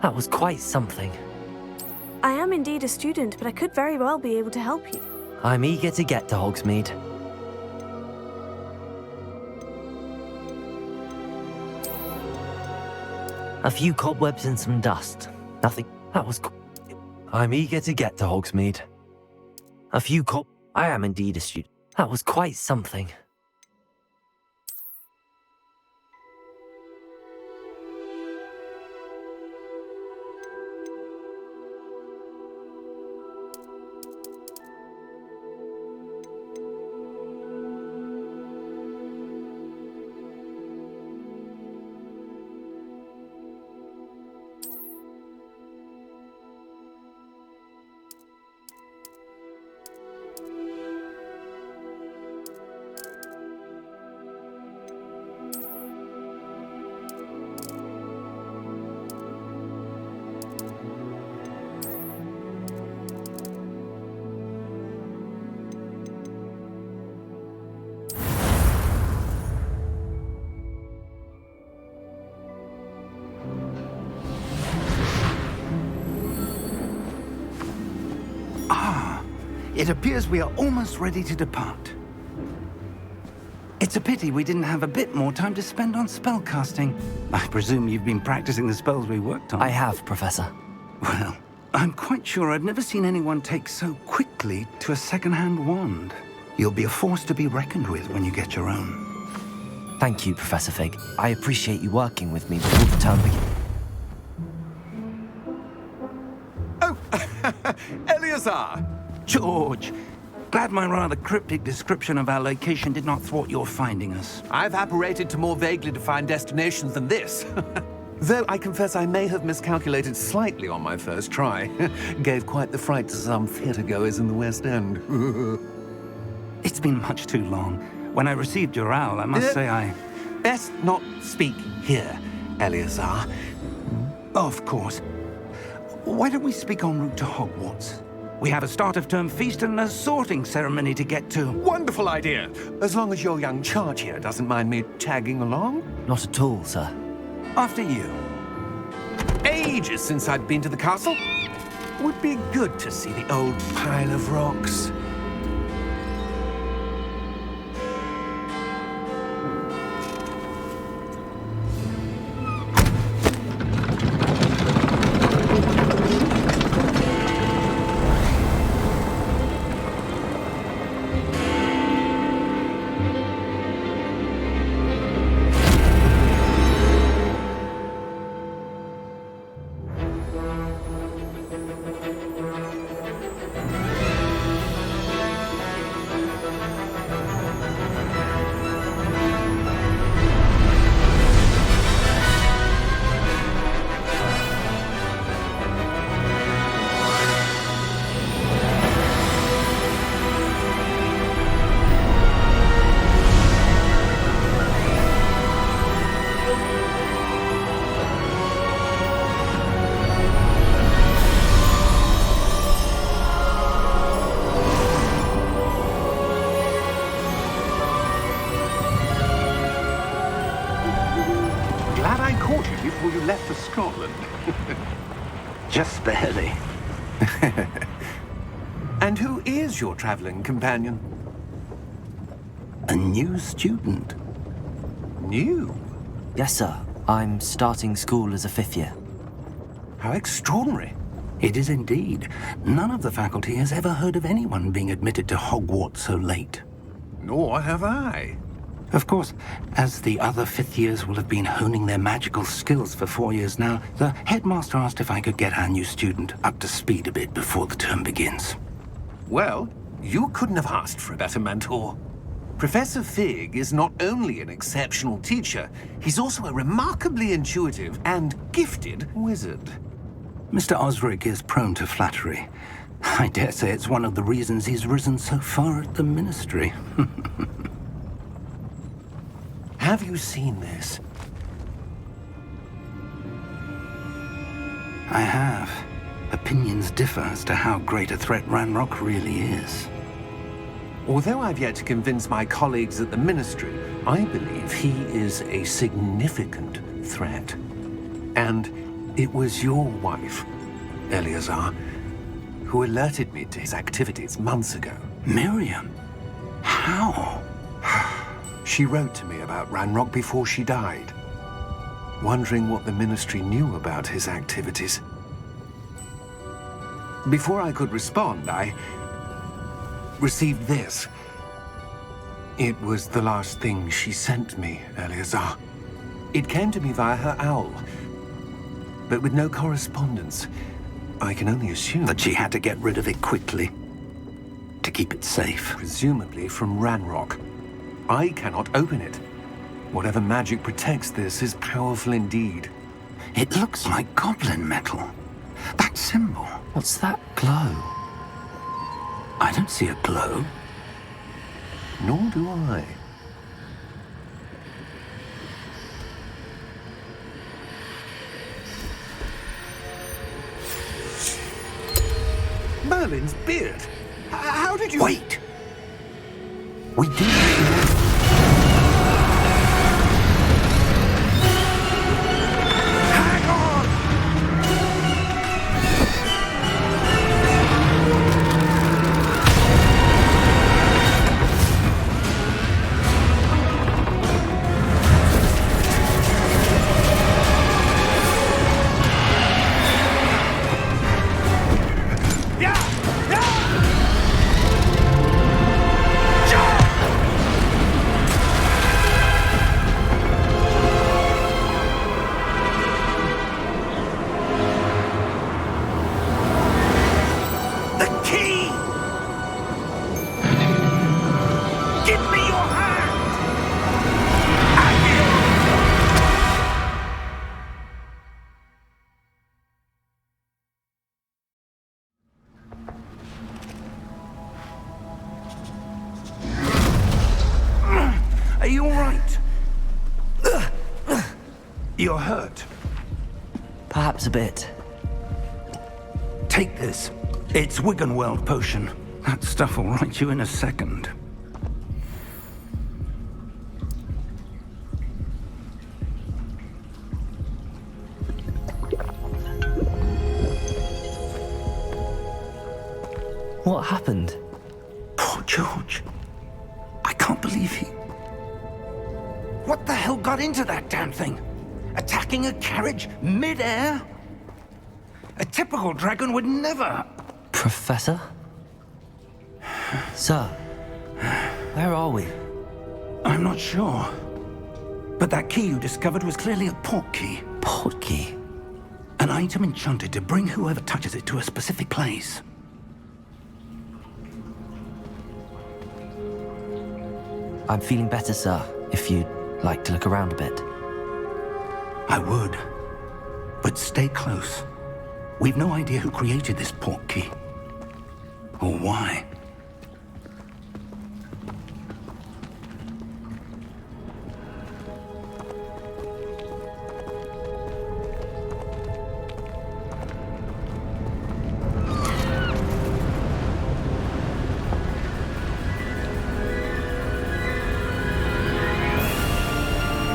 That was quite something. I am indeed a student, but I could very well be able to help you. I'm eager to get to Hogsmeade. A few cobwebs and some dust. Nothing. That was. I'm eager to get to Hogsmeade. A few I am indeed a student. That was quite something. It appears we are almost ready to depart. It's a pity we didn't have a bit more time to spend on spellcasting. I presume you've been practicing the spells we worked on. I have, Professor. Well, I'm quite sure I've never seen anyone take so quickly to a second-hand wand. You'll be a force to be reckoned with when you get your own. Thank you, Professor Fig. I appreciate you working with me before the term begins. Oh, Eleazar! George, glad my rather cryptic description of our location did not thwart your finding us. I've apparated to more vaguely defined destinations than this. Though I confess I may have miscalculated slightly on my first try. Gave quite the fright to some theatre-goers in the West End. It's been much too long. When I received your owl, I must say I... Best not speak here, Eleazar. Of course. Why don't we speak en route to Hogwarts? We have a start-of-term feast and a sorting ceremony to get to. Wonderful idea! As long as your young charge here doesn't mind me tagging along. Not at all, sir. After you. Ages since I'd been to the castle. Would be good to see the old pile of rocks. Before you left for Scotland. Just barely. And who is your traveling companion? A new student. New? Yes, sir. I'm starting school as a 5th year. How extraordinary. It is indeed. None of the faculty has ever heard of anyone being admitted to Hogwarts so late. Nor have I. Of course, as the other 5th years will have been honing their magical skills for 4 years now, the headmaster asked if I could get our new student up to speed a bit before the term begins. Well, you couldn't have asked for a better mentor. Professor Fig is not only an exceptional teacher, he's also a remarkably intuitive and gifted wizard. Mr. Osric is prone to flattery. I dare say it's one of the reasons he's risen so far at the ministry. Have you seen this? I have. Opinions differ as to how great a threat Ranrok really is. Although I've yet to convince my colleagues at the Ministry, I believe he is a significant threat. And It was your wife, Eleazar, who alerted me to his activities months ago. Miriam? How? She wrote to me about Ranrok before she died, wondering what the Ministry knew about his activities. Before I could respond, I received this. It was the last thing she sent me, Eleazar. It came to me via her owl, but with no correspondence. I can only assume That she had to get rid of it quickly to keep it safe. presumably from Ranrok. I cannot open it. Whatever magic protects this is powerful indeed. It looks like goblin metal. That symbol. What's that glow? I don't see a glow. Nor do I. Merlin's beard. How did you... Wait! We do. Hang on! Are you all right? You're hurt. Perhaps a bit. Take this. It's Wiggenweld potion. That stuff will right you in a second. What happened? Poor George. I can't believe he... What the hell got into that damn thing? Attacking a carriage mid-air? A typical dragon would never... Professor? Sir, where are we? I'm not sure. But that key you discovered was clearly a portkey. Portkey? An item enchanted to bring whoever touches it to a specific place. I'm feeling better, sir, if you'd like to look around a bit. I would. But stay close. We've no idea who created this portkey. Or why.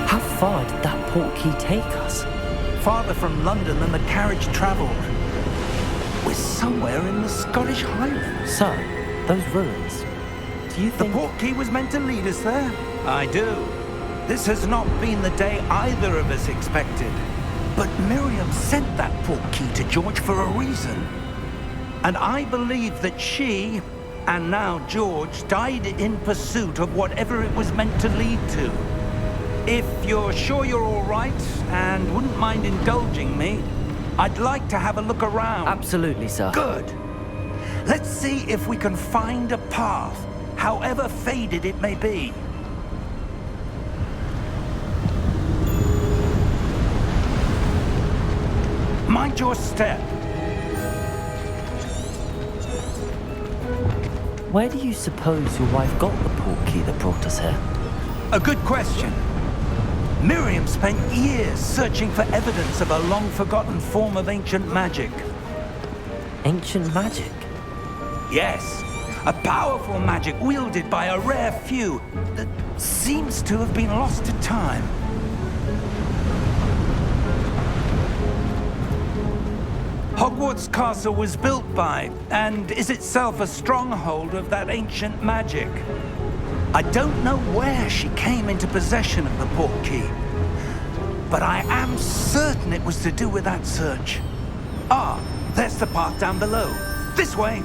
How far did that portkey take us? Farther from London than the carriage traveled. We're somewhere in the Scottish Highlands. Sir, those ruins. Do you The think... portkey was meant to lead us there? I do. This has not been the day either of us expected. But Miriam sent that portkey to George for a reason. And I believe that she, and now George, died in pursuit of whatever it was meant to lead to. If you're sure you're all right and wouldn't mind indulging me, I'd like to have a look around. Absolutely, sir. Good. Let's see if we can find a path, however faded it may be. Mind your step. Where do you suppose your wife got the portkey that brought us here? A good question. Miriam spent years searching for evidence of a long-forgotten form of ancient magic. Ancient magic? Yes, a powerful magic wielded by a rare few that seems to have been lost to time. Hogwarts Castle was built by, and is itself a stronghold of that ancient magic. I don't know where she came into possession of the Portkey, but I am certain it was to do with that search. Ah, there's the path down below. This way!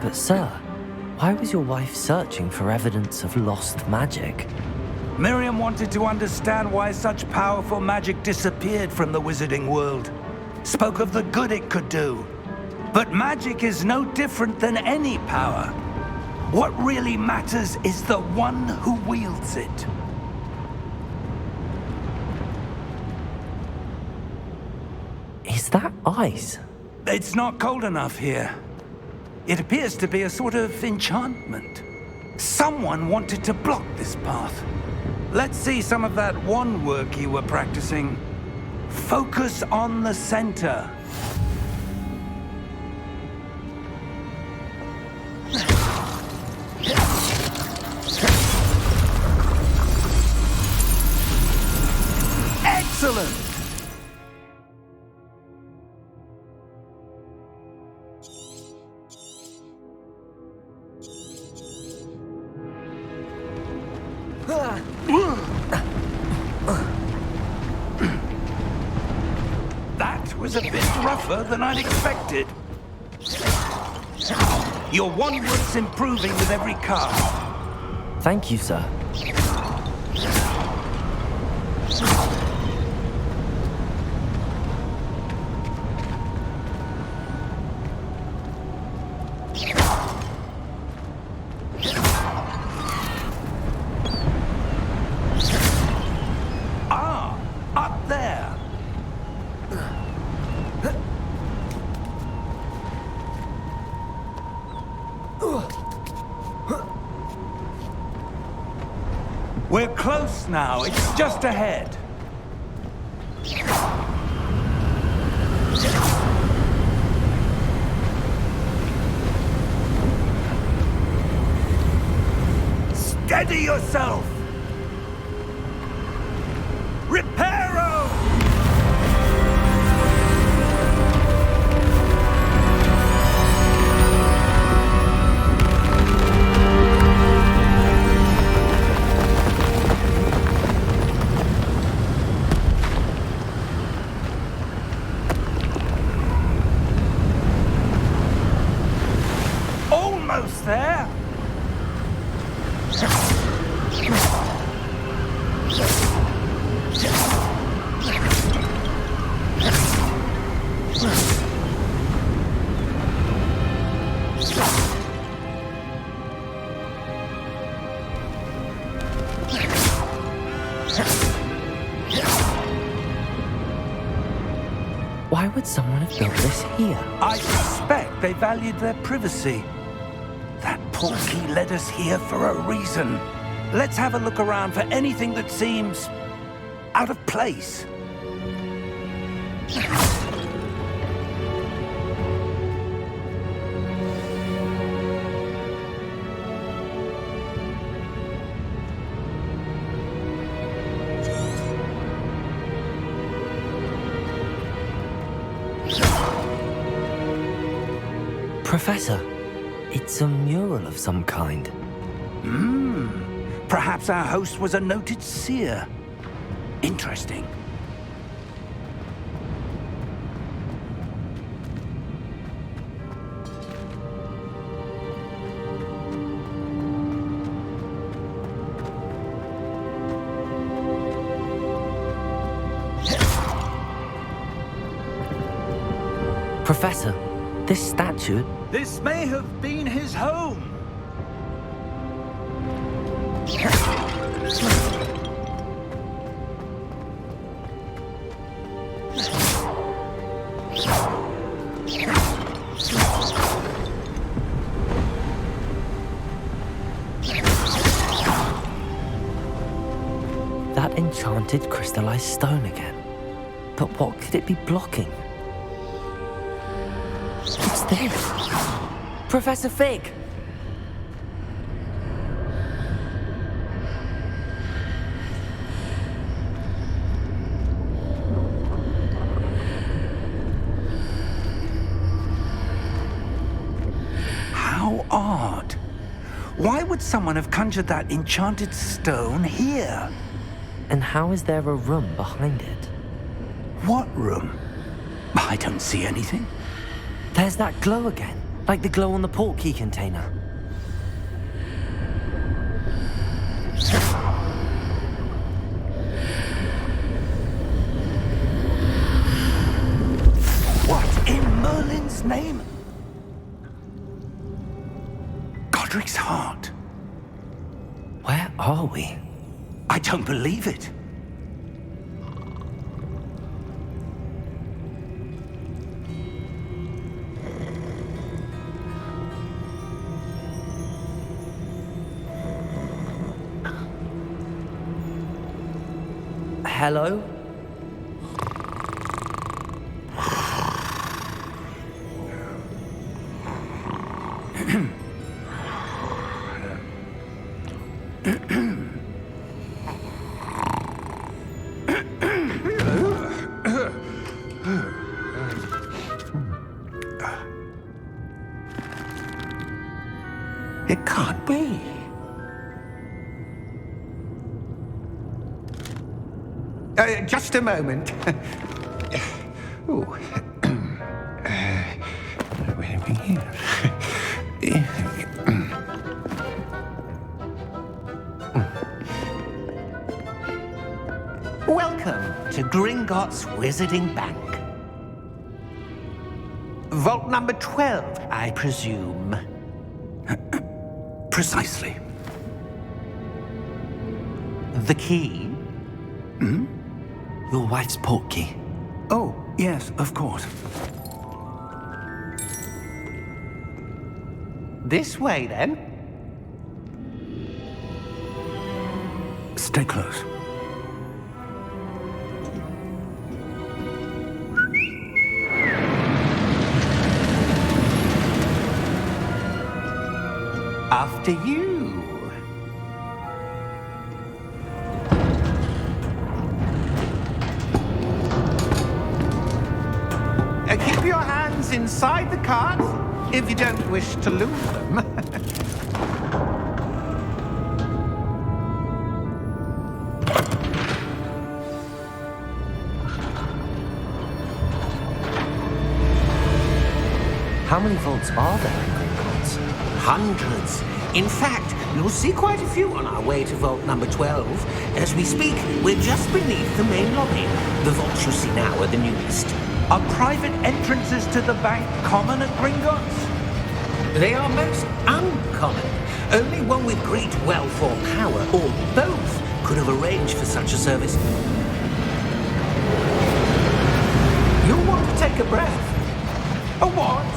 But sir, why was your wife searching for evidence of lost magic? Miriam wanted to understand why such powerful magic disappeared from the wizarding world. Spoke of the good it could do. But magic is no different than any power. What really matters is the one who wields it. Is that ice? It's not cold enough here. It appears to be a sort of enchantment. Someone wanted to block this path. Let's see some of that wand work you were practicing. Focus on the center. Excellent! That was a bit rougher than I'd expected. Your wand work's improving with every cast. Thank you, sir. Ah, up there. We're close now. It's just ahead. Steady yourself! Reparo! Almost there! Why would someone have built this here? I suspect they valued their privacy. That Portkey led us here for a reason. Let's have a look around for anything that seems out of place. Professor, it's a mural of some kind. Perhaps our host was a noted seer. Interesting. Professor, this statue... This may have been his home. That enchanted crystallized stone again. But what could it be blocking? What's this? Professor Fig! would someone have conjured that enchanted stone here? And how is there a room behind it? What room? I don't see anything. There's that glow again, like the glow on the Portkey container. What in Merlin's name? Godric's heart. Where are we? I don't believe it. Hello? It can't be. Just a moment. Ooh. Where are we here? Welcome to Gringotts Wizarding Bank. Vault number 12, I presume. Precisely. The key? Your wife's Portkey. Oh, yes, of course. This way, then. Stay close. After you. Keep your hands inside the cart if you don't wish to lose them. How many vaults are there in Gringotts? Hundreds. In fact, you'll see quite a few on our way to vault number 12. As we speak, we're just beneath the main lobby. The vaults you see now are the newest. Are private entrances to the bank common at Gringotts? They are most uncommon. Only one with great wealth or power, or both, could have arranged for such a service. You'll want to take a breath. A what?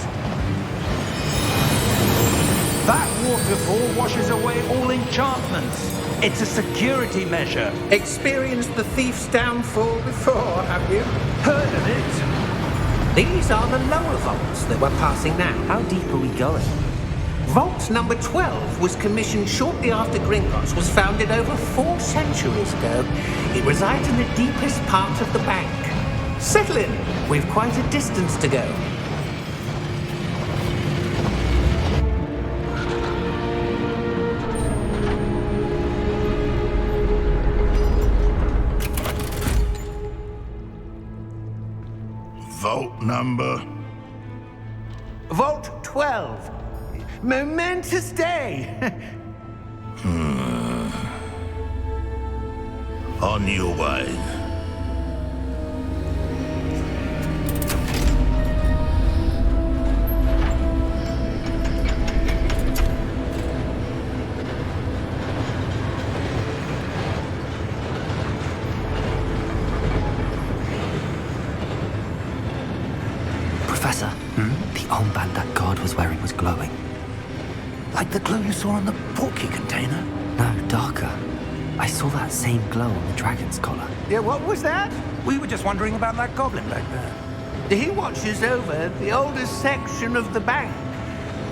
That waterfall washes away all enchantments. It's a security measure. Experienced the thief's downfall before, have you? Heard of it? These are the lower vaults that we're passing now. How deep are we going? Vault number 12 was commissioned shortly after Gringotts was founded over 4 centuries ago. It resides in the deepest part of the bank. Settle in. We've quite a distance to go. Vault number? Vault 12. Momentous day. On your way. Professor, the armband that guard was wearing was glowing. Like the glow you saw on the Portkey container? No, darker. I saw that same glow on the dragon's collar. Yeah, what was that? We were just wondering about that goblin back there. He watches over the oldest section of the bank.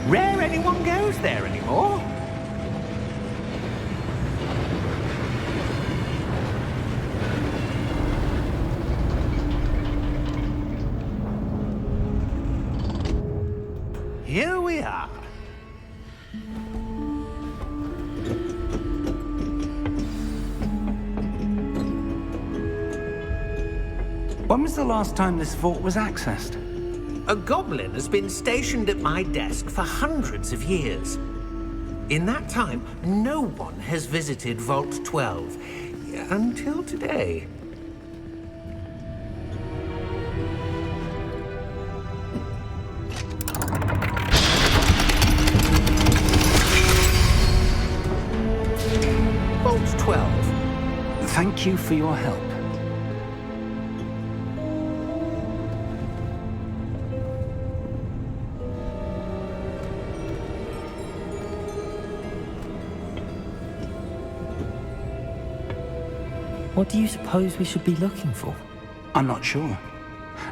Rare anyone goes there anymore. Here we are. When was the last time this vault was accessed? A goblin has been stationed at my desk for hundreds of years. In that time, no one has visited Vault 12. Until today. Vault 12. Thank you for your help. What do you suppose we should be looking for? I'm not sure.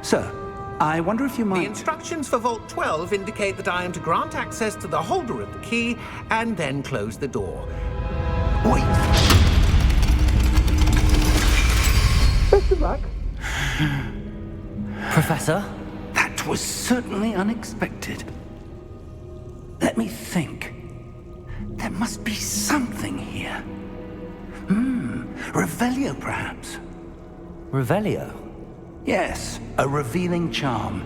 Sir, I wonder if you The might... instructions for Vault 12 indicate that I am to grant access to the holder of the key and then close the door. Wait! Professor? That was certainly unexpected. Let me think. There must be something here. Revelio, perhaps? Revelio? Yes, a revealing charm.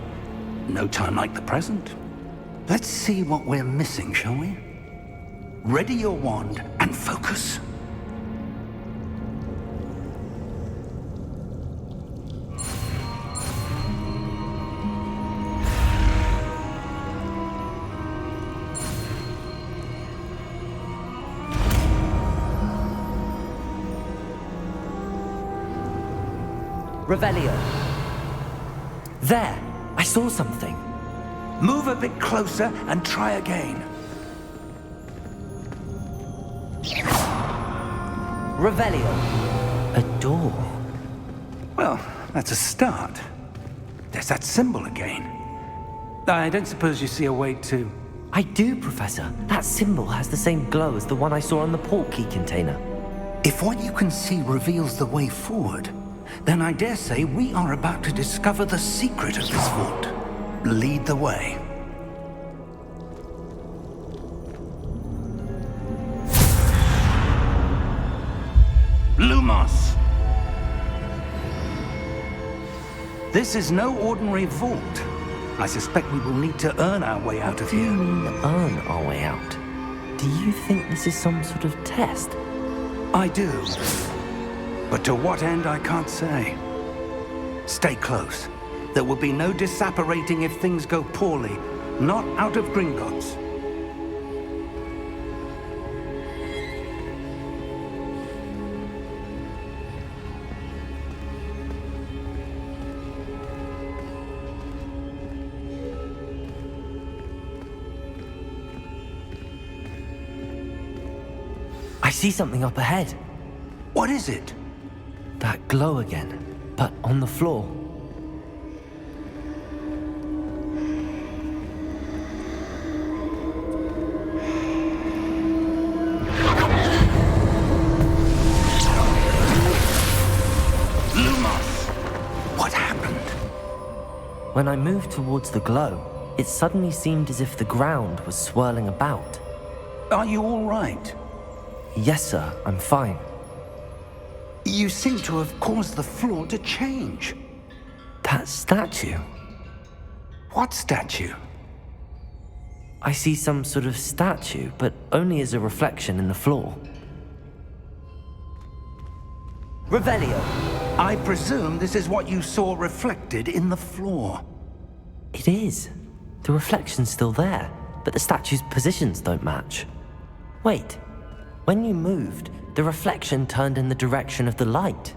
No time like the present. Let's see what we're missing, shall we? Ready your wand and focus. Revelio. There! I saw something. Move a bit closer and try again. Revelio. A door. Well, that's a start. There's that symbol again. I don't suppose you see a way to... I do, Professor. That symbol has the same glow as the one I saw on the Portkey container. If what you can see reveals the way forward, then I dare say we are about to discover the secret of this vault. Lead the way. Lumos! This is no ordinary vault. I suspect we will need to earn our way out of What do you here. mean, earn our way out? Do you think this is some sort of test? I do. But to what end, I can't say. Stay close. There will be no disapparating if things go poorly. Not out of Gringotts. I see something up ahead. What is it? That glow again, but on the floor. Lumos! What happened? When I moved towards the glow, it suddenly seemed as if the ground was swirling about. Are you all right? Yes, sir, I'm fine. You seem to have caused the floor to change. That statue. What statue? I see some sort of statue, but only as a reflection in the floor. Revelio. I presume this is what you saw reflected in the floor. It is. The reflection's still there, but the statue's positions don't match. Wait. When you moved, the reflection turned in the direction of the light.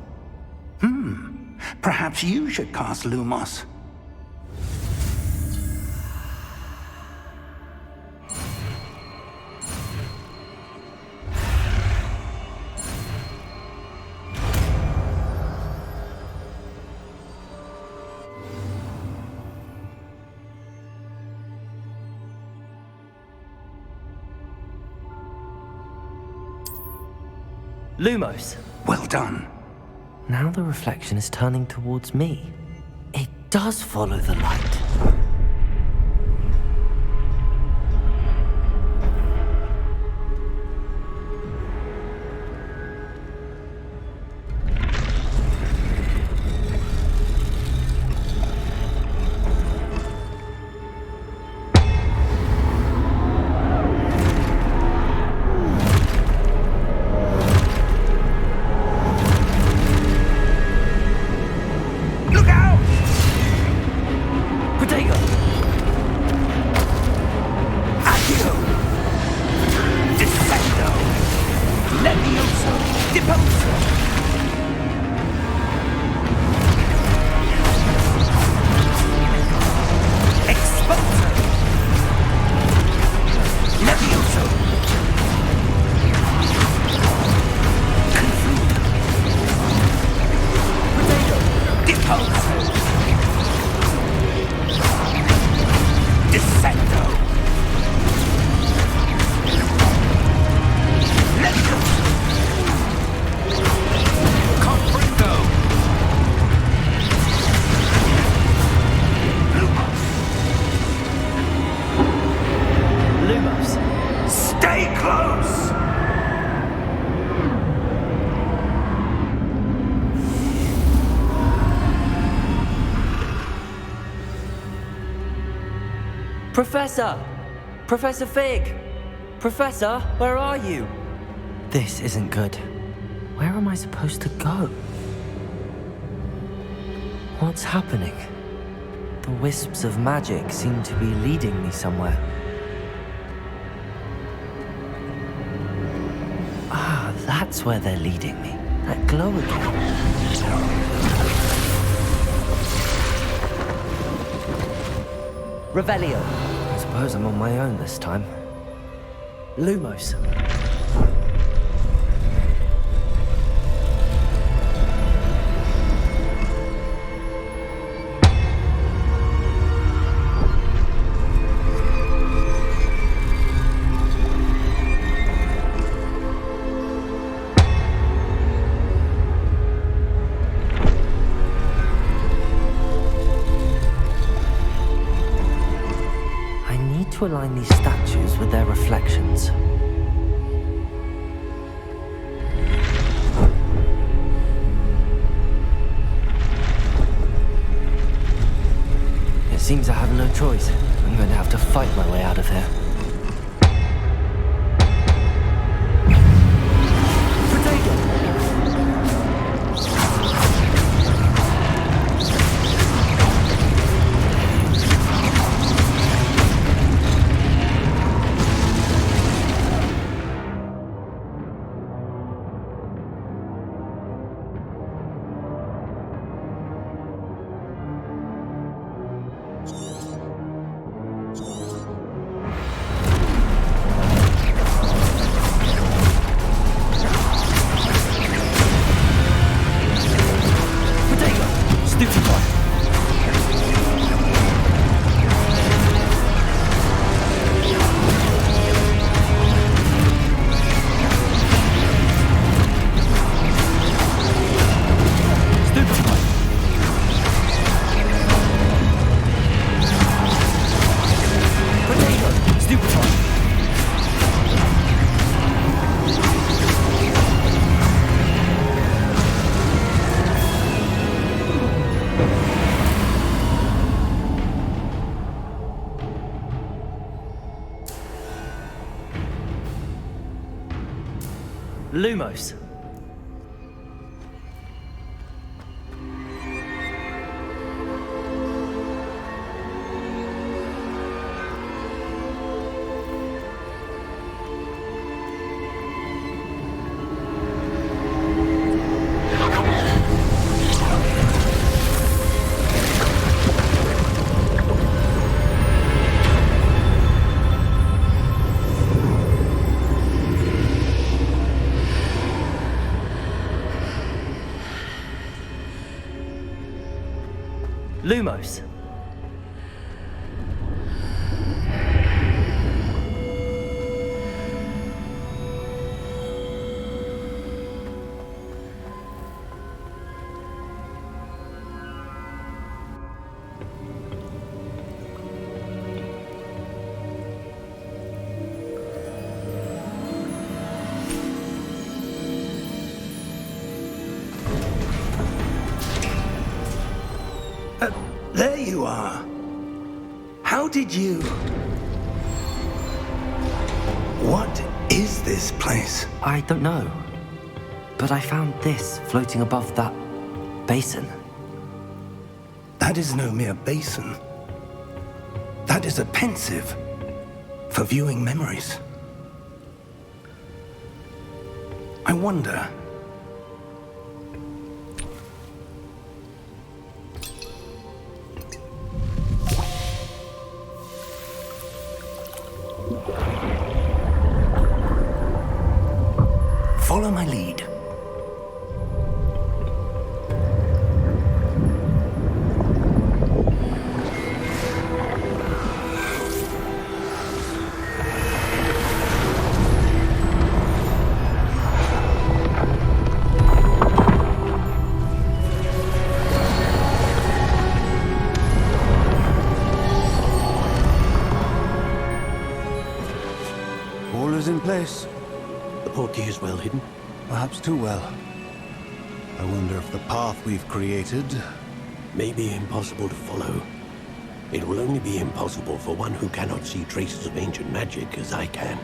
Perhaps you should cast Lumos. Lumos. Well done. Now the reflection is turning towards me. It does follow the light. Professor! Professor Fig! Professor, where are you? This isn't good. Where am I supposed to go? What's happening? The wisps of magic seem to be leading me somewhere. Ah, that's where they're leading me. That glow again. Revelio. I suppose I'm on my own this time. Lumos. To align these statues with their reflections. It seems I have no choice. I'm going to have to fight my way out of here. Lumos. Lumos. There you are. How did you... What is this place? I don't know. But I found this floating above that basin. That is no mere basin. That is a pensive for viewing memories. I wonder... Follow my lead. All is in place. The Portkey is well hidden. Perhaps too well. I wonder if the path we've created... May be impossible to follow. It will only be impossible for one who cannot see traces of ancient magic as I can.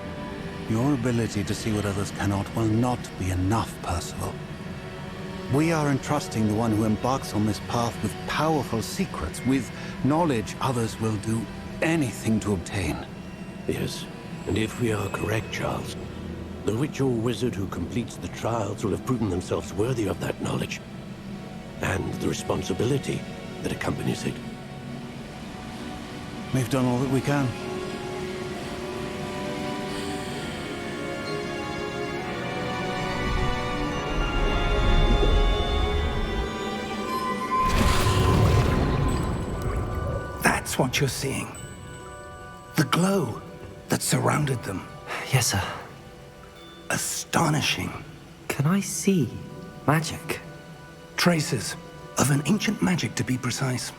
Your ability to see what others cannot will not be enough, Percival. We are entrusting the one who embarks on this path with powerful secrets, with knowledge others will do anything to obtain. Yes, and if we are correct, Charles, the witch or wizard who completes the trials will have proven themselves worthy of that knowledge, and the responsibility that accompanies it. We've done all that we can. That's what you're seeing. The glow that surrounded them. Yes, sir. Astonishing. Can I see magic? Traces of an ancient magic, to be precise.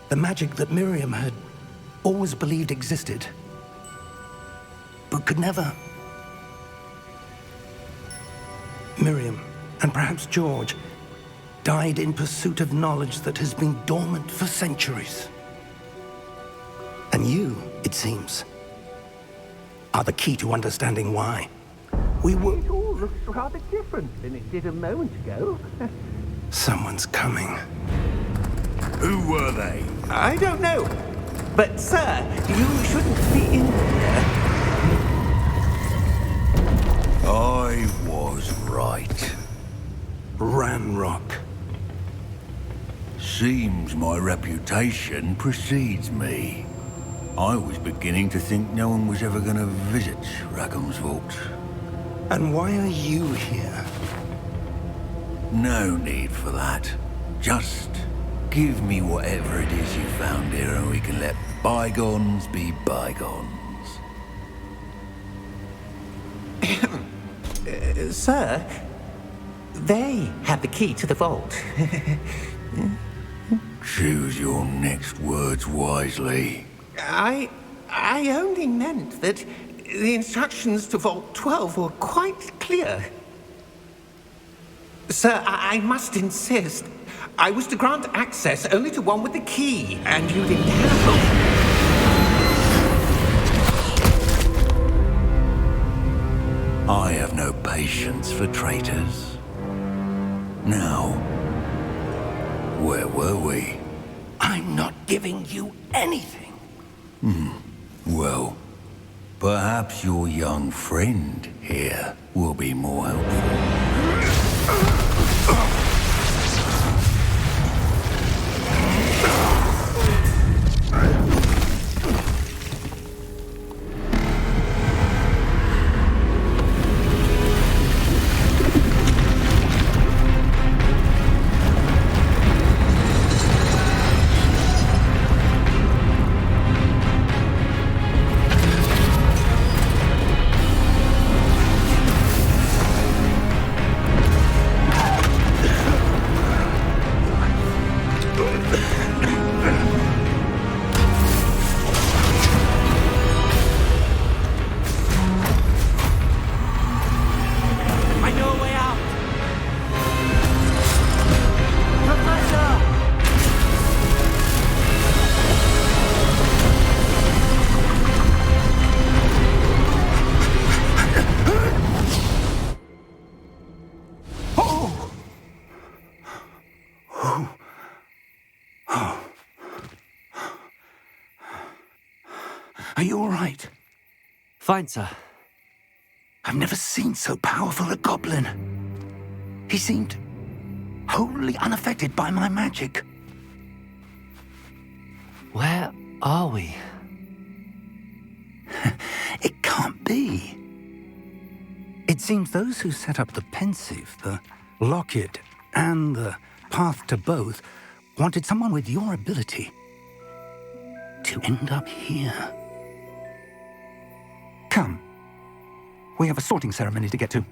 The magic that Miriam had always believed existed, but could never. Miriam, and perhaps George, died in pursuit of knowledge that has been dormant for centuries. And you, it seems, are the key to understanding why. It all looks rather different than it did a moment ago. Someone's coming. Who were they? I don't know. But, sir, you shouldn't be in here. I was right. Ranrok. Seems my reputation precedes me. I was beginning to think no one was ever going to visit Rackham's vault. And why are you here? No need for that. Just give me whatever it is you found here and we can let bygones be bygones. Sir, they have the key to the vault. Choose your next words wisely. I only meant that the instructions to Vault 12 were quite clear. Sir, I must insist. I was to grant access only to one with the key, and you didn't have I have no patience for traitors. Now, where were we? I'm not giving you anything. Well, perhaps your young friend here will be more helpful. Are you all right? Fine, sir. I've never seen so powerful a goblin. He seemed wholly unaffected by my magic. Where are we? It can't be. It seems those who set up the pensive, the locket, and the path to both wanted someone with your ability to end up here. Come. We have a sorting ceremony to get to.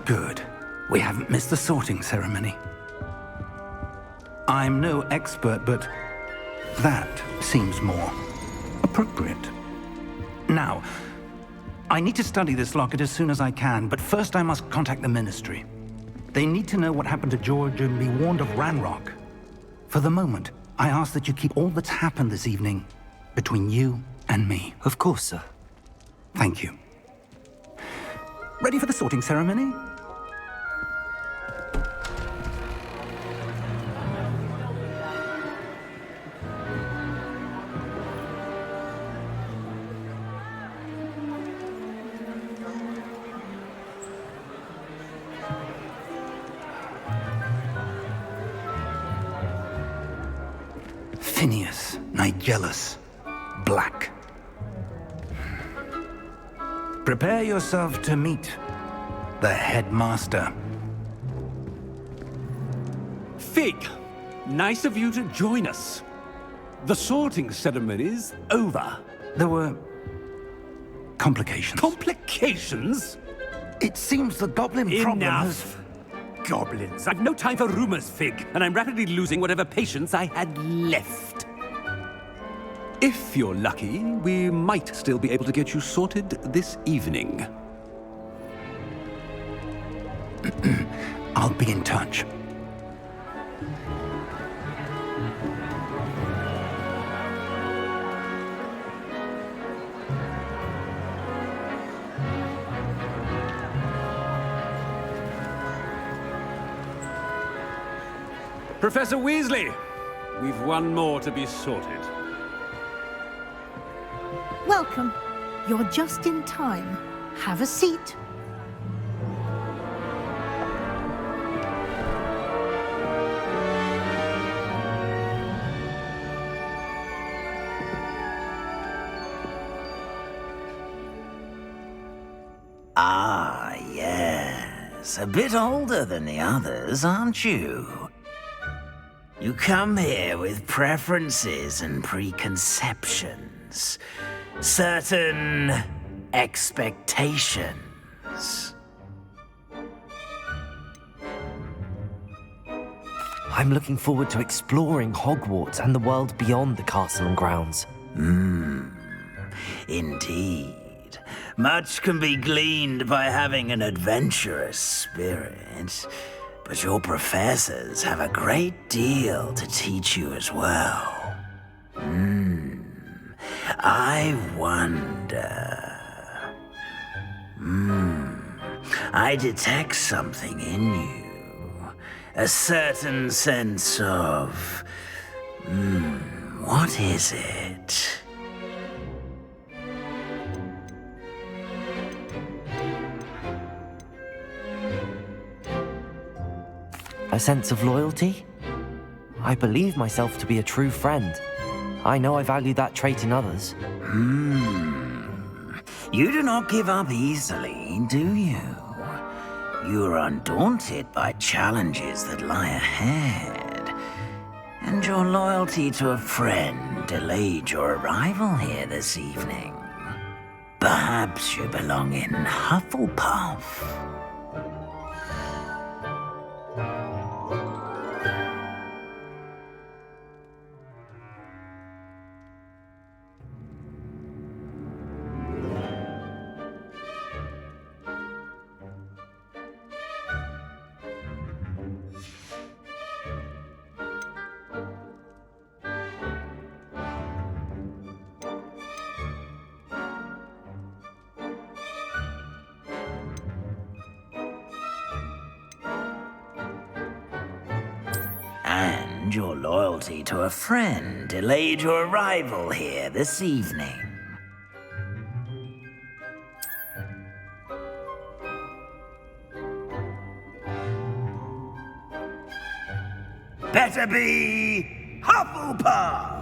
Good. We haven't missed the sorting ceremony. I'm no expert, but that seems more appropriate. Now, I need to study this locket as soon as I can, but first I must contact the Ministry. They need to know what happened to George and be warned of Ranrok. For the moment, I ask that you keep all that's happened this evening between you and me. Of course, sir. Thank you. Ready for the sorting ceremony? Phineas, Nigellus, Black. Prepare yourself to meet the headmaster. Fig, nice of you to join us. The sorting ceremony's over. There were complications. Complications? It seems the goblin problem has... Enough! Goblins. I've no time for rumors, Fig, and I'm rapidly losing whatever patience I had left. If you're lucky, we might still be able to get you sorted this evening. I'll be in touch. Professor Weasley, we've one more to be sorted. Welcome. You're just in time. Have a seat. Ah, yes. A bit older than the others, aren't you? You come here with preferences and preconceptions. Certain expectations. I'm looking forward to exploring Hogwarts and the world beyond the castle and grounds. Indeed. Much can be gleaned by having an adventurous spirit, but your professors have a great deal to teach you as well. I wonder... I detect something in you. A certain sense of... what is it? A sense of loyalty? I believe myself to be a true friend. I know I value that trait in others. You do not give up easily, do you? You are undaunted by challenges that lie ahead. And your loyalty to a friend delayed your arrival here this evening. Perhaps you belong in Hufflepuff. And your loyalty to a friend delayed your arrival here this evening. Better be Hufflepuff!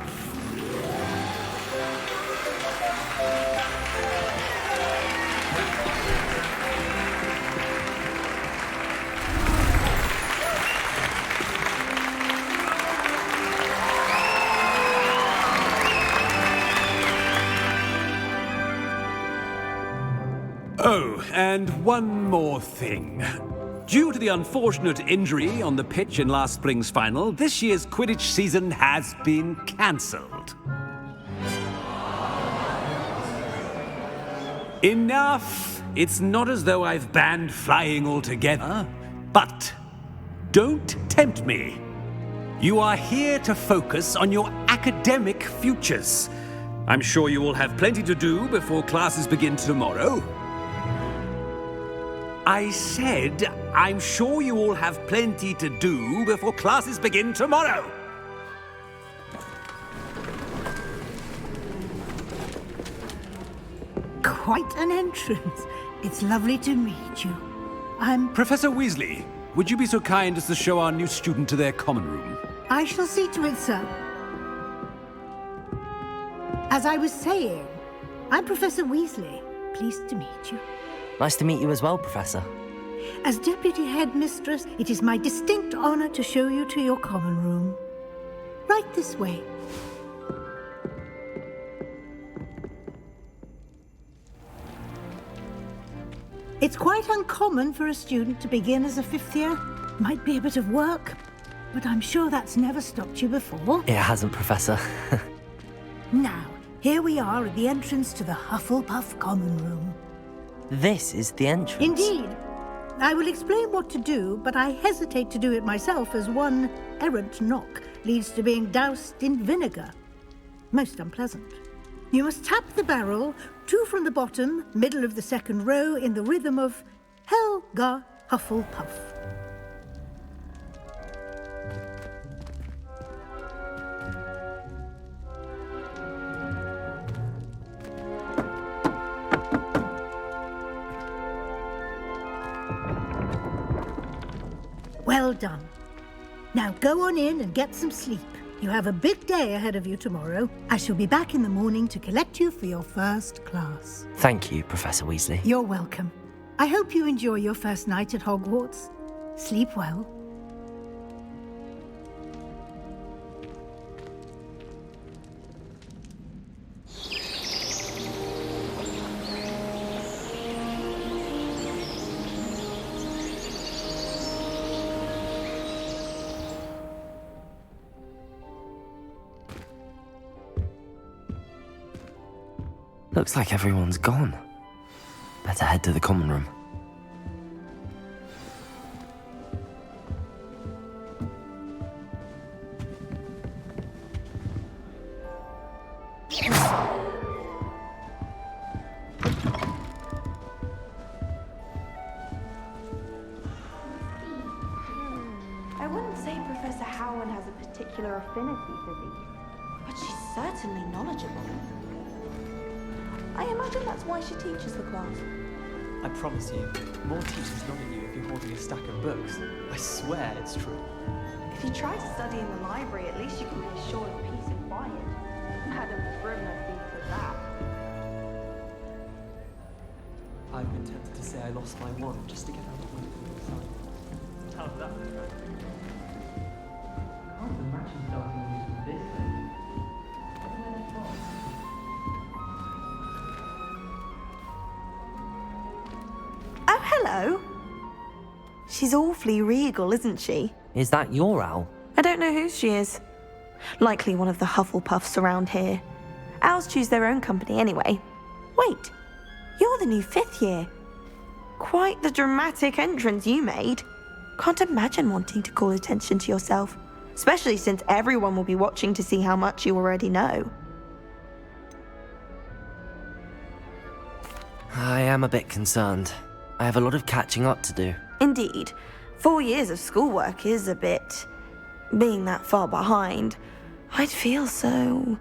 Oh, and one more thing. Due to the unfortunate injury on the pitch in last spring's final, this year's Quidditch season has been cancelled. Enough! It's not as though I've banned flying altogether, but don't tempt me. You are here to focus on your academic futures. I'm sure you will have plenty to do before classes begin tomorrow. I said, I'm sure you all have plenty to do before classes begin tomorrow. Quite an entrance. It's lovely to meet you. Professor Weasley, would you be so kind as to show our new student to their common room? I shall see to it, sir. As I was saying, I'm Professor Weasley. Pleased to meet you. Nice to meet you as well, Professor. As Deputy Headmistress, it is my distinct honor to show you to your common room. Right this way. It's quite uncommon for a student to begin as a fifth year. Might be a bit of work, but I'm sure that's never stopped you before. It hasn't, Professor. Now, here we are at the entrance to the Hufflepuff common room. This is the entrance. Indeed. I will explain what to do, but I hesitate to do it myself as one errant knock leads to being doused in vinegar. Most unpleasant. You must tap the barrel, 2 from the bottom, middle of the second row, in the rhythm of Helga Hufflepuff. Well done. Now go on in and get some sleep. You have a big day ahead of you tomorrow. I shall be back in the morning to collect you for your first class. Thank you, Professor Weasley. You're welcome. I hope you enjoy your first night at Hogwarts. Sleep well. Looks like everyone's gone. Better head to the common room. I wouldn't say Professor Howard has a particular affinity for these, but she's certainly knowledgeable. I imagine that's why she teaches the class. I promise you, more teachers nod at you if you're holding a stack of books. I swear it's true. If you try to study in the library, at least you can be assured of peace and quiet. Madam Brimner sees to that. I've been tempted to say I lost my wand just to get out of my side. How's that? Can't imagine starting a news with this thing. Oh, hello. She's awfully regal, isn't she? Is that your owl? I don't know whose she is. Likely one of the Hufflepuffs around here. Owls choose their own company anyway. Wait, you're the new 5th year. Quite the dramatic entrance you made. Can't imagine wanting to call attention to yourself, especially since everyone will be watching to see how much you already know. I am a bit concerned. I have a lot of catching up to do. Indeed. 4 years of schoolwork is a bit... Being that far behind, I'd feel so...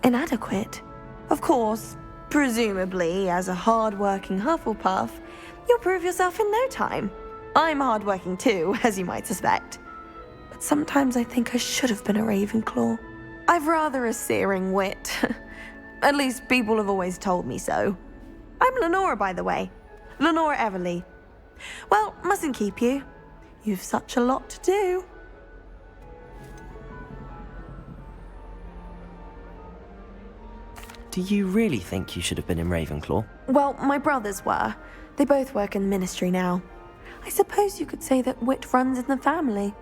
inadequate. Of course, presumably, as a hard-working Hufflepuff, you'll prove yourself in no time. I'm hard-working too, as you might suspect. But sometimes I think I should have been a Ravenclaw. I've rather a searing wit. At least people have always told me so. I'm Lenora, by the way. Lenora Everly. Well, mustn't keep you. You've such a lot to do. Do you really think you should have been in Ravenclaw? Well, my brothers were. They both work in the ministry now. I suppose you could say that wit runs in the family.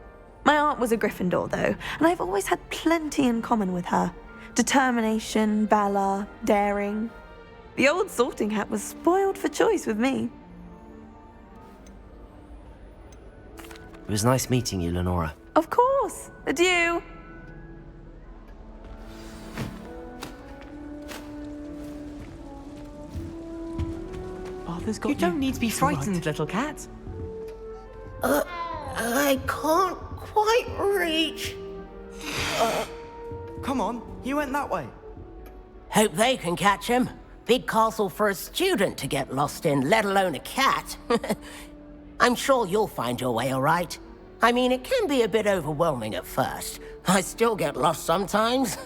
My aunt was a Gryffindor, though, and I've always had plenty in common with her. Determination, valor, daring. The old sorting hat was spoiled for choice with me. It was nice meeting you, Lenora. Of course. Adieu. Oh, Arthur's got you. You don't need to be frightened, little cat. I can't quite reach. Come on, you went that way. Hope they can catch him. Big castle for a student to get lost in, let alone a cat. I'm sure you'll find your way all right. I mean, it can be a bit overwhelming at first. I still get lost sometimes.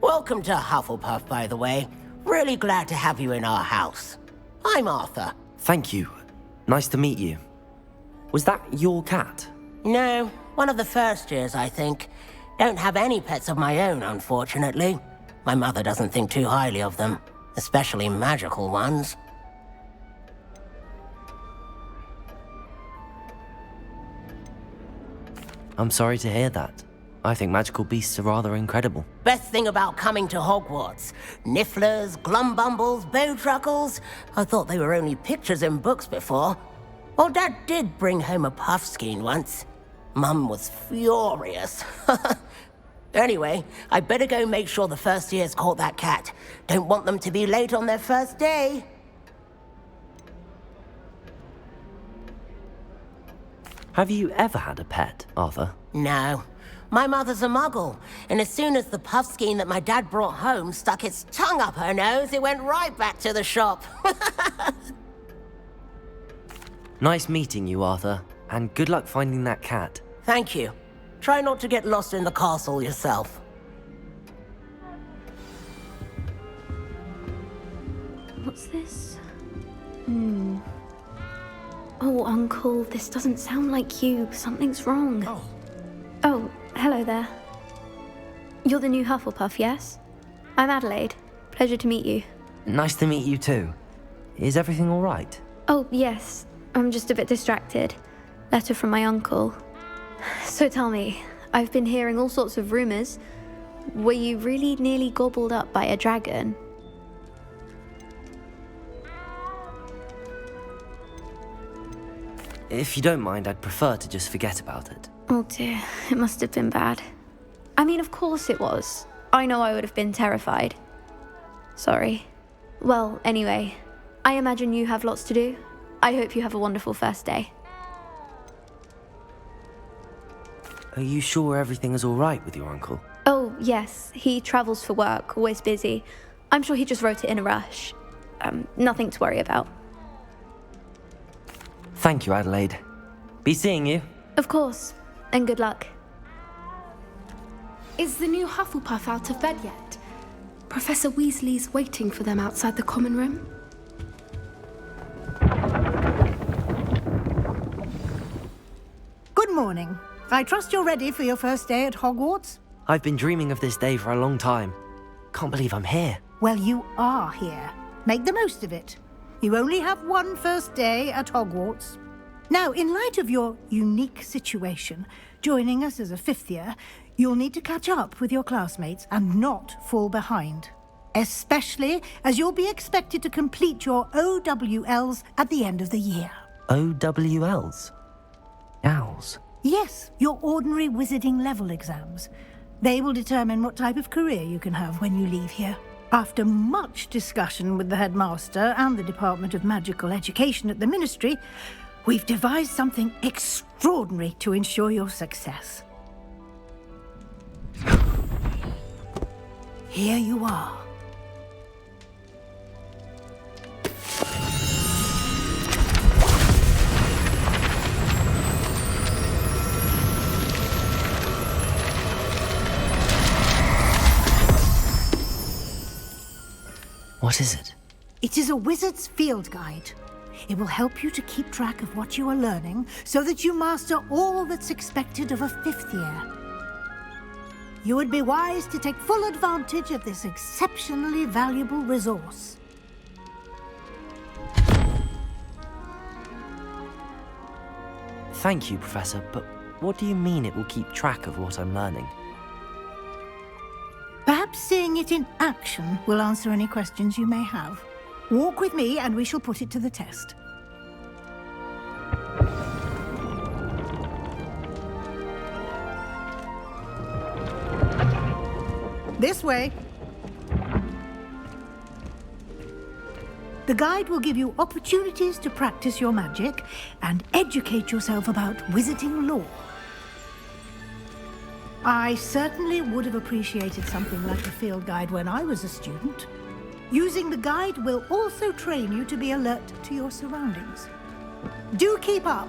Welcome to Hufflepuff, by the way. Really glad to have you in our house. I'm Arthur. Thank you. Nice to meet you. Was that your cat? No, one of the first years, I think. Don't have any pets of my own, unfortunately. My mother doesn't think too highly of them, especially magical ones. I'm sorry to hear that. I think magical beasts are rather incredible. Best thing about coming to Hogwarts. Nifflers, glumbumbles, bowtruckles. I thought they were only pictures in books before. Well, Dad did bring home a puffskein once. Mum was furious. Anyway, I better go make sure the first years caught that cat. Don't want them to be late on their first day. Have you ever had a pet, Arthur? No. My mother's a muggle, and as soon as the puffskein that my dad brought home stuck its tongue up her nose, it went right back to the shop. Nice meeting you, Arthur, and good luck finding that cat. Thank you. Try not to get lost in the castle yourself. What's this? Oh, Uncle, this doesn't sound like you. Something's wrong. Oh, hello there. You're the new Hufflepuff, yes? I'm Adelaide. Pleasure to meet you. Nice to meet you too. Is everything all right? Oh, yes. I'm just a bit distracted. Letter from my uncle. So tell me, I've been hearing all sorts of rumors. Were you really nearly gobbled up by a dragon? If you don't mind, I'd prefer to just forget about it. Oh dear, it must have been bad. I mean, of course it was. I know I would have been terrified. Sorry. Well, anyway, I imagine you have lots to do. I hope you have a wonderful first day. Are you sure everything is all right with your uncle? Oh, yes. He travels for work, always busy. I'm sure he just wrote it in a rush. Nothing to worry about. Thank you, Adelaide. Be seeing you. Of course. And good luck. Is the new Hufflepuff out of bed yet? Professor Weasley's waiting for them outside the common room. Good morning. I trust you're ready for your first day at Hogwarts? I've been dreaming of this day for a long time. Can't believe I'm here. Well, you are here. Make the most of it. You only have one first day at Hogwarts. Now, in light of your unique situation, joining us as a fifth year, you'll need to catch up with your classmates and not fall behind. Especially as you'll be expected to complete your OWLs at the end of the year. OWLs? Owls? Yes, your ordinary wizarding level exams. They will determine what type of career you can have when you leave here. After much discussion with the headmaster and the Department of Magical Education at the Ministry, we've devised something extraordinary to ensure your success. Here you are. What is it? It is a wizard's field guide. It will help you to keep track of what you are learning so that you master all that's expected of a fifth year. You would be wise to take full advantage of this exceptionally valuable resource. Thank you, Professor, but what do you mean it will keep track of what I'm learning? Perhaps seeing it in action will answer any questions you may have. Walk with me and we shall put it to the test. This way. The guide will give you opportunities to practice your magic and educate yourself about wizarding lore. I certainly would have appreciated something like a field guide when I was a student. Using the guide will also train you to be alert to your surroundings. Do keep up!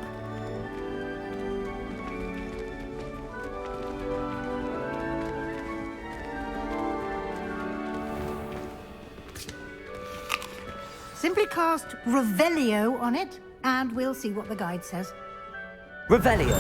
Simply cast Revelio on it, and we'll see what the guide says. Revelio.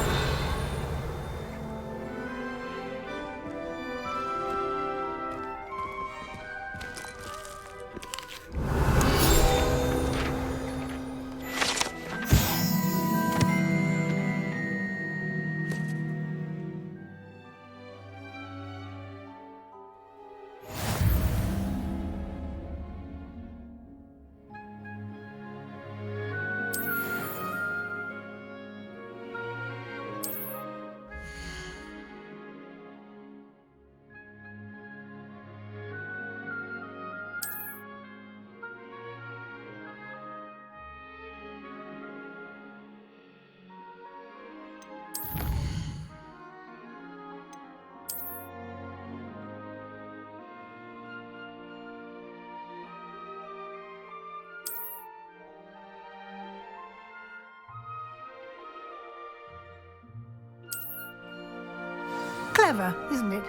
Clever, isn't it?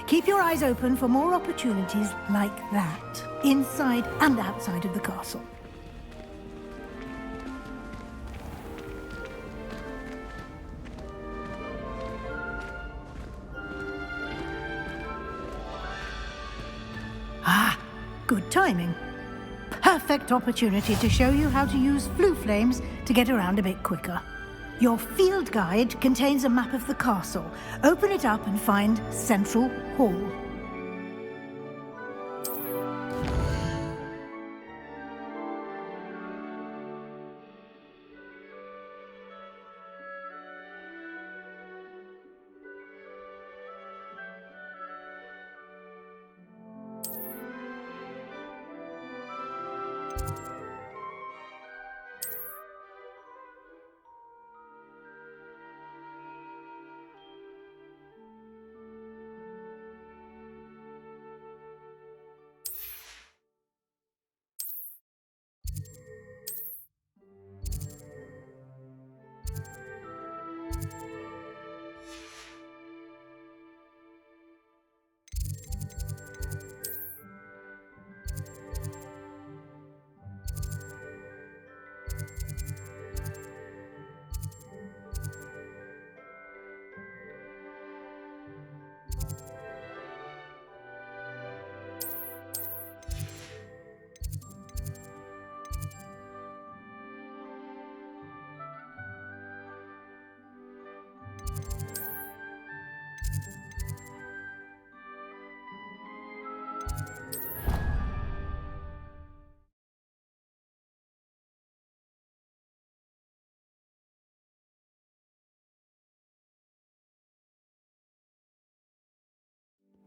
Keep your eyes open for more opportunities like that, inside and outside of the castle. Ah, good timing. Perfect opportunity to show you how to use flue flames to get around a bit quicker. Your field guide contains a map of the castle. Open it up and find Central Hall.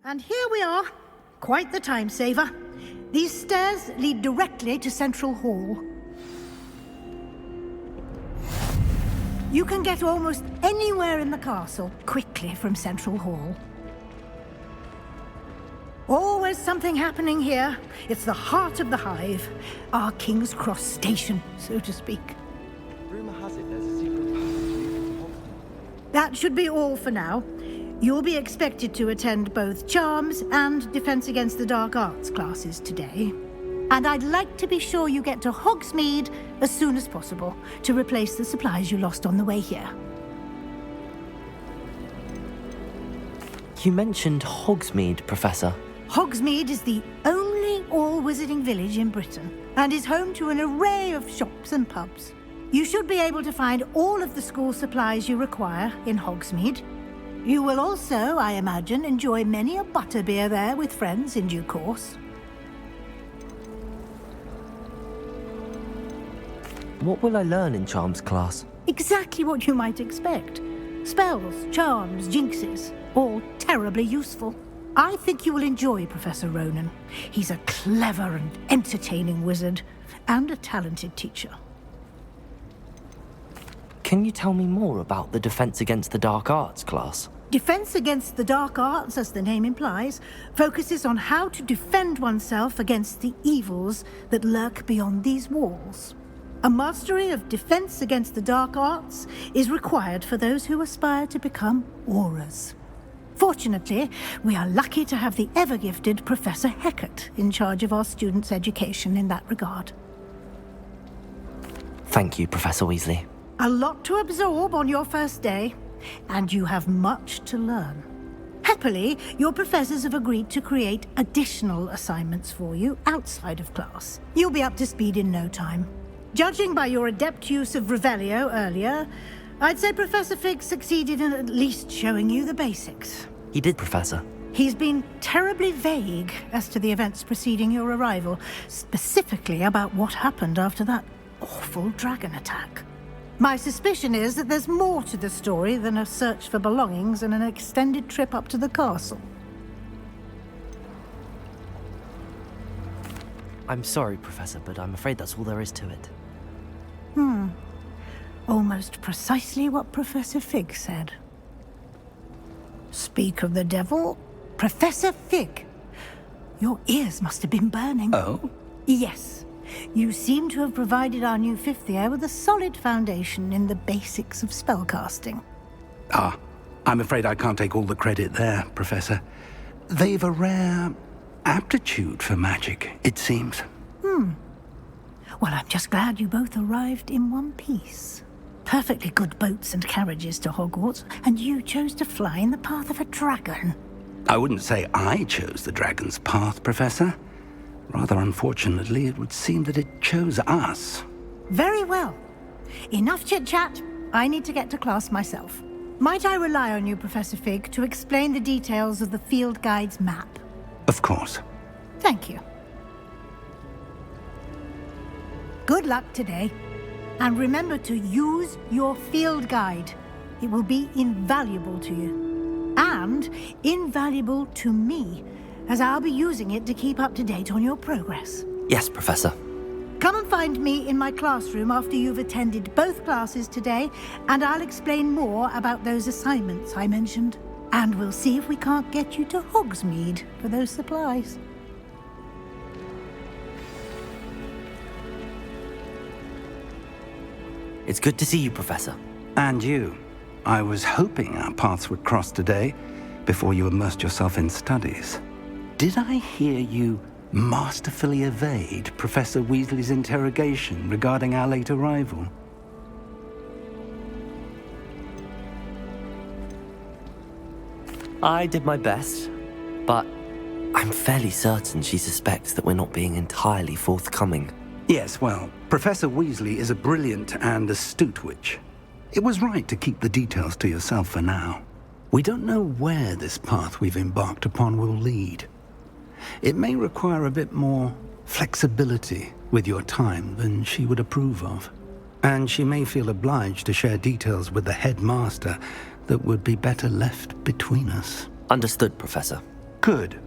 And here we are. Quite the time saver. These stairs lead directly to Central Hall. You can get almost anywhere in the castle quickly from Central Hall. Always something happening here. It's the heart of the hive. Our King's Cross station, so to speak. Rumor has it there's a secret passage leading to Hogwarts. That should be all for now. You'll be expected to attend both Charms and Defense Against the Dark Arts classes today. And I'd like to be sure you get to Hogsmeade as soon as possible to replace the supplies you lost on the way here. You mentioned Hogsmeade, Professor. Hogsmeade is the only all-wizarding village in Britain and is home to an array of shops and pubs. You should be able to find all of the school supplies you require in Hogsmeade. You will also, I imagine, enjoy many a butterbeer there with friends in due course. What will I learn in Charms class? Exactly what you might expect. Spells, charms, jinxes, all terribly useful. I think you will enjoy Professor Ronan. He's a clever and entertaining wizard, and a talented teacher. Can you tell me more about the Defense Against the Dark Arts class? Defense Against the Dark Arts, as the name implies, focuses on how to defend oneself against the evils that lurk beyond these walls. A mastery of Defense Against the Dark Arts is required for those who aspire to become Aurors. Fortunately, we are lucky to have the ever-gifted Professor Hecat in charge of our students' education in that regard. Thank you, Professor Weasley. A lot to absorb on your first day, and you have much to learn. Happily, your professors have agreed to create additional assignments for you outside of class. You'll be up to speed in no time. Judging by your adept use of Revelio earlier, I'd say Professor Fig succeeded in at least showing you the basics. He did, Professor. He's been terribly vague as to the events preceding your arrival, specifically about what happened after that awful dragon attack. My suspicion is that there's more to the story than a search for belongings and an extended trip up to the castle. I'm sorry, Professor, but I'm afraid that's all there is to it. Almost precisely what Professor Fig said. Speak of the devil, Professor Fig. Your ears must have been burning. Oh? Yes. You seem to have provided our new fifth year with a solid foundation in the basics of spellcasting. Ah, I'm afraid I can't take all the credit there, Professor. They've a rare aptitude for magic, it seems. Well, I'm just glad you both arrived in one piece. Perfectly good boats and carriages to Hogwarts, and you chose to fly in the path of a dragon. I wouldn't say I chose the dragon's path, Professor. Rather unfortunately, it would seem that it chose us. Very well. Enough chit-chat. I need to get to class myself. Might I rely on you, Professor Fig, to explain the details of the field guide's map? Of course. Thank you. Good luck today. And remember to use your field guide. It will be invaluable to you. And invaluable to me, as I'll be using it to keep up to date on your progress. Yes, Professor. Come and find me in my classroom after you've attended both classes today, and I'll explain more about those assignments I mentioned. And we'll see if we can't get you to Hogsmeade for those supplies. It's good to see you, Professor. And you. I was hoping our paths would cross today, before you immersed yourself in studies. Did I hear you masterfully evade Professor Weasley's interrogation regarding our late arrival? I did my best, but I'm fairly certain she suspects that we're not being entirely forthcoming. Yes, well, Professor Weasley is a brilliant and astute witch. It was right to keep the details to yourself for now. We don't know where this path we've embarked upon will lead. It may require a bit more flexibility with your time than she would approve of. And she may feel obliged to share details with the headmaster that would be better left between us. Understood, Professor. Good.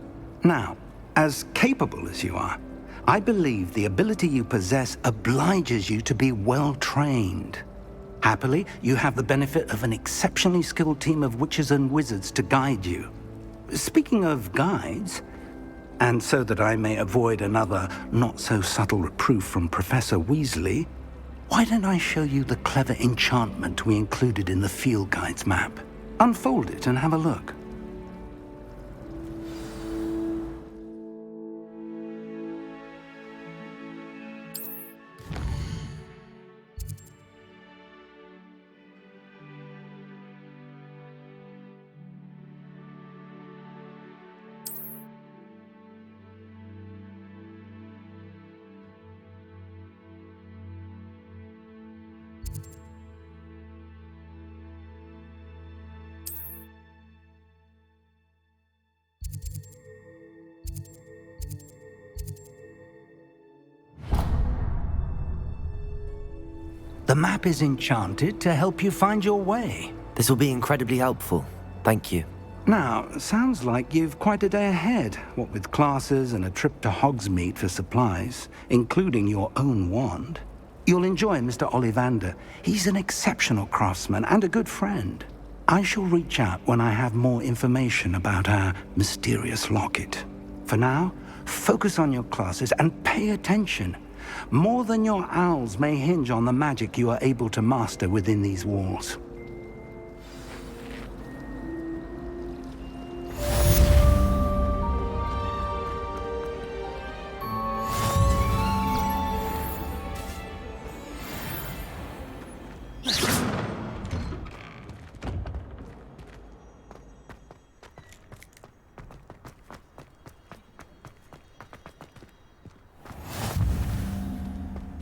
Now, as capable as you are, I believe the ability you possess obliges you to be well trained. Happily, you have the benefit of an exceptionally skilled team of witches and wizards to guide you. Speaking of guides, and so that I may avoid another not-so-subtle reproof from Professor Weasley, why don't I show you the clever enchantment we included in the field guide's map? Unfold it and have a look. map is enchanted to help you find your way. This will be incredibly helpful. Thank you. Now, sounds like you've quite a day ahead, what with classes and a trip to Hogsmeade for supplies, including your own wand. You'll enjoy Mr. Ollivander. He's an exceptional craftsman and a good friend. I shall reach out when I have more information about our mysterious locket. For now, focus on your classes and pay attention. More than your owls may hinge on the magic you are able to master within these walls.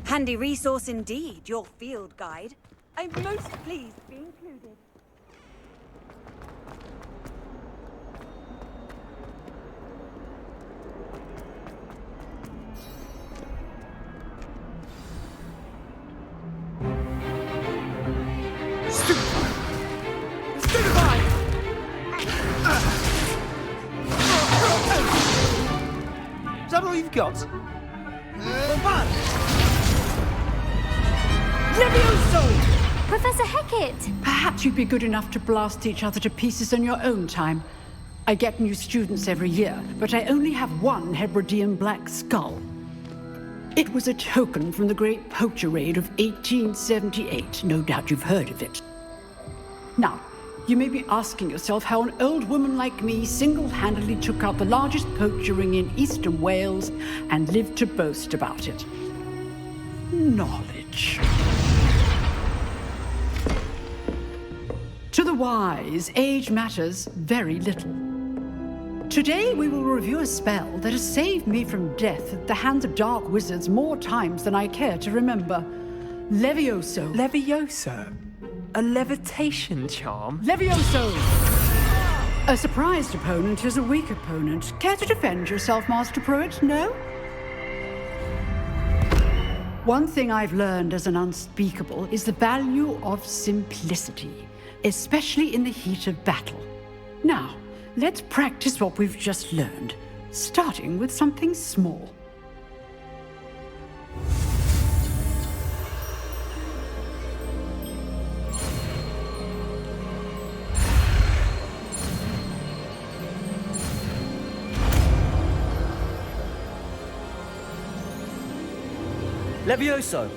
Handy resource indeed, your field guide. I'm most pleased to be included. Is that all you've got? Professor Hecat! Perhaps you'd be good enough to blast each other to pieces in your own time. I get new students every year, but I only have one Hebridean black skull. It was a token from the Great Poacher Raid of 1878. No doubt you've heard of it. Now, you may be asking yourself how an old woman like me single-handedly took out the largest poacher ring in eastern Wales and lived to boast about it. Knowledge. To the wise, age matters very little. Today we will review a spell that has saved me from death at the hands of dark wizards more times than I care to remember. Levioso. Levioso? A levitation charm? Levioso! A surprised opponent is a weak opponent. Care to defend yourself, Master Pruitt? No? One thing I've learned as an unspeakable is the value of simplicity, especially in the heat of battle. Now, let's practice what we've just learned, starting with something small. Levioso!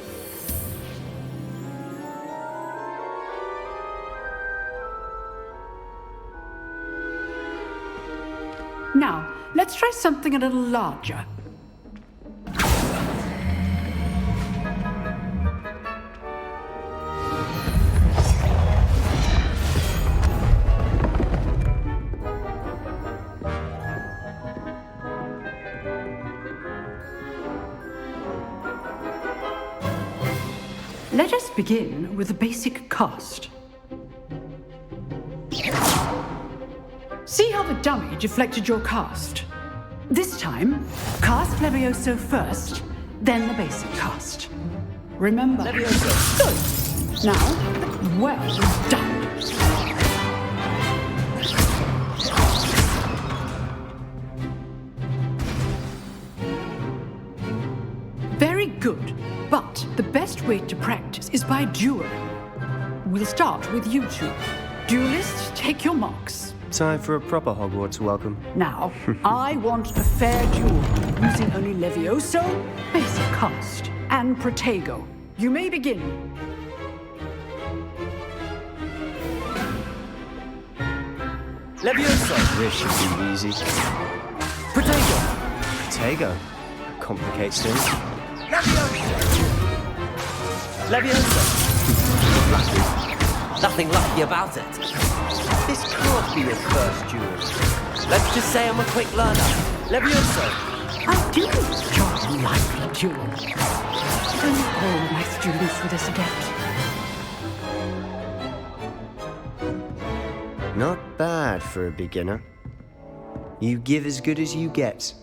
Now, let's try something a little larger. Let us begin with the basic cast. See how the dummy deflected your cast? This time, cast Levioso first, then the basic cast. Remember. Levioso. Good. Now, well done. Very good. But the best way to practice is by duel. We'll start with you two. Duelists, take your marks. Time for a proper Hogwarts welcome. Now, I want a fair duel, using only Levioso, basic cast, and Protego. You may begin. Levioso! This should be easy. Protego! Protego? Complicates things. Levioso! Lucky. Nothing lucky about it. This can't be your first duel. Let's just say I'm a quick learner. Levioso! I do enjoy a lively duel. And all my students were this adept. Not bad for a beginner. You give as good as you get.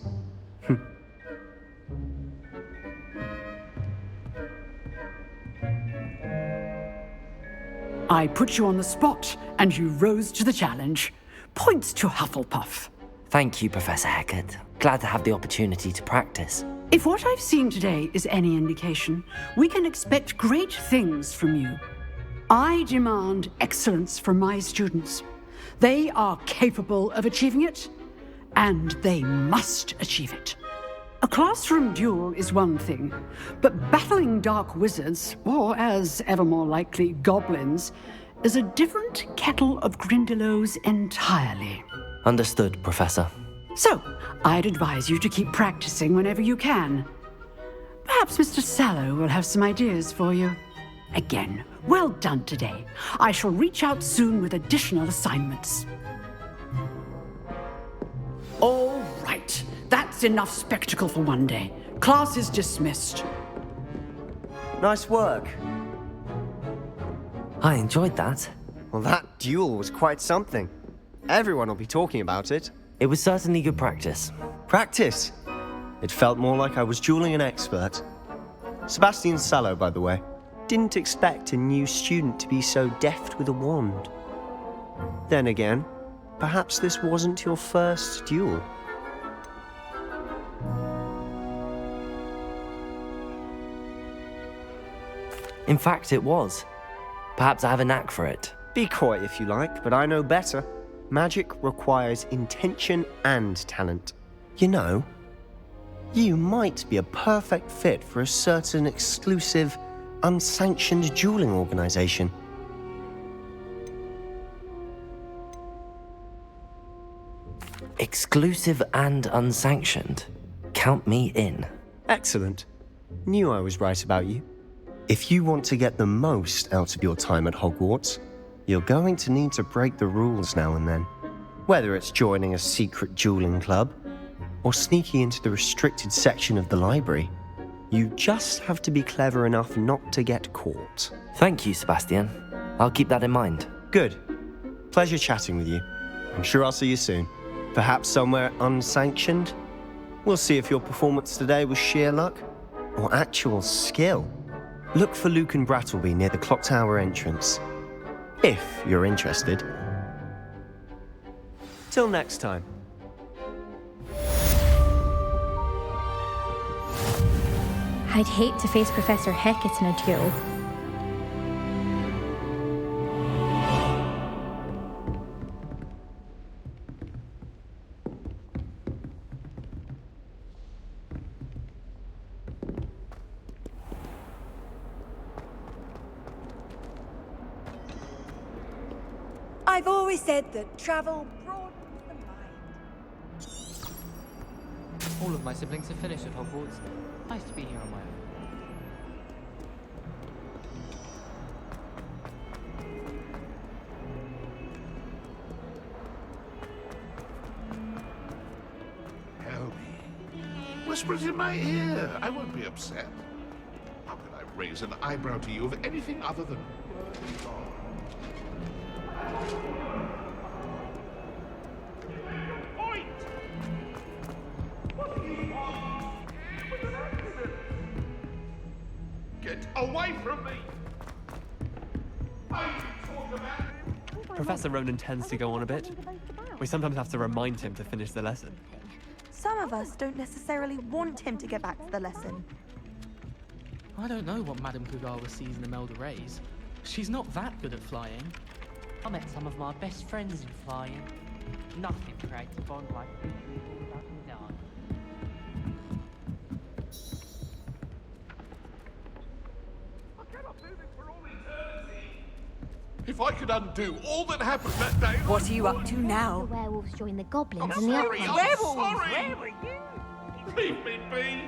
I put you on the spot, and you rose to the challenge. Points to Hufflepuff. Thank you, Professor Hecat. Glad to have the opportunity to practice. If what I've seen today is any indication, we can expect great things from you. I demand excellence from my students. They are capable of achieving it, and they must achieve it. A classroom duel is one thing, but battling dark wizards, or as ever more likely, goblins, is a different kettle of Grindylows entirely. Understood, Professor. So, I'd advise you to keep practicing whenever you can. Perhaps Mr. Sallow will have some ideas for you. Again, well done today. I shall reach out soon with additional assignments. All right. That's enough spectacle for one day. Class is dismissed. Nice work. I enjoyed that. Well, that duel was quite something. Everyone will be talking about it. It was certainly good practice. Practice? It felt more like I was dueling an expert. Sebastian Sallow, by the way. Didn't expect a new student to be so deft with a wand. Then again, perhaps this wasn't your first duel. In fact, it was. Perhaps I have a knack for it. Be coy if you like, but I know better. Magic requires intention and talent. You know, you might be a perfect fit for a certain exclusive, unsanctioned dueling organization. Exclusive and unsanctioned. Count me in. Excellent. Knew I was right about you. If you want to get the most out of your time at Hogwarts, you're going to need to break the rules now and then. Whether it's joining a secret dueling club, or sneaking into the restricted section of the library, you just have to be clever enough not to get caught. Thank you, Sebastian. I'll keep that in mind. Good. Pleasure chatting with you. I'm sure I'll see you soon. Perhaps somewhere unsanctioned? We'll see if your performance today was sheer luck, or actual skill. Look for Luke and Brattleby near the clock tower entrance. If you're interested. Till next time. I'd hate to face Professor Hecat in a duel. I've always said that travel broadens the mind. All of my siblings have finished at Hogwarts. Nice to be here on my own. Whisper it in my ear. I won't be upset. How could I raise an eyebrow to you of anything other than worthy God? Point! What do you want? With an accident! Get away from me! I talk about... Professor Ronan tends to go on a bit. We sometimes have to remind him to finish the lesson. Some of us don't necessarily want him to get back to the lesson. I don't know what Madame Kugawa sees in Imelda Reyes. She's not that good at flying. I met some of my best friends in flying. Nothing creates a bond like people up and down. I cannot do this for all eternity. If I could undo all that happened that day... What are you up to now? The werewolves join the goblins I'm and the sorry, outcasts. I'm Werewolves? sorry. Where were you? Leave me be.